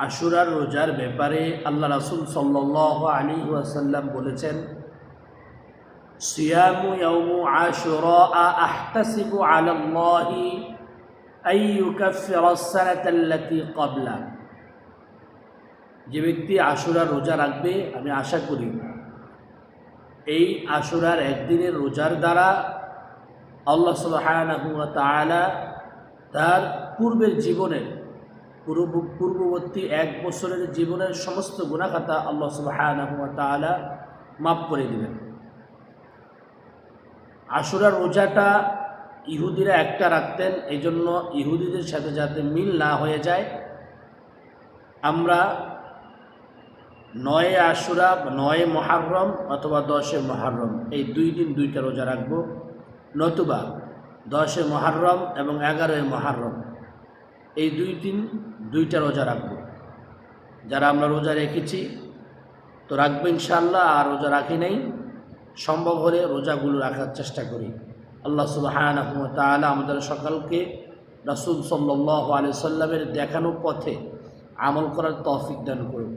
আশুরার রোজার ব্যাপারে আল্লাহ রাসূল সাল্লাল্লাহু আলাইহি ওয়াসাল্লাম বলেছেন, সিয়ামু ইয়াউমু আশুরা আহতাসিবু আলাল্লাহি আন ইউকাফিরাস সানাতাল্লাতী ক্বাবলা। যে ব্যক্তি আশুরার রোজা রাখবে, আমি আশা করি এই আশুরার একদিনের রোজার দ্বারা আল্লাহ সুবহানাহু ওয়া তাআলা তার পূর্বের জীবনের পূর্ববর্তী 1 বছরের জীবনের সমস্ত গুনাহ খাতা আল্লাহ সুবহানাহু ওয়া তাআলা মাফ করে দিবেন। আশুরার রোজাটা ইহুদিরা একটা রাখতেন, এই জন্য ইহুদিদের সাথে যাতে মিল না হয়ে যায়, আমরা 9 আশুরা, 9 মুহররম অথবা 10 মুহররম এই 2 দিন 2টা রোজা রাখবো, নতুবা 10 মুহররম এবং 11 মুহররম এই 2 দিন 2টা রোজা রাখবো। যারা আমরা রোজা রেখেছি তো রাখবো ইনশাআল্লাহ, আর রোজা রাখি নাই সম্ভব হলে রোজাগুলো রাখার চেষ্টা করি। আল্লাহ সুবহানাহু ওয়া তাআলা আমাদের সকলকে রাসূল সাল্লাল্লাহু আলাইহি সাল্লামের দেখানো পথে আমল করার তৌফিক দান করুন।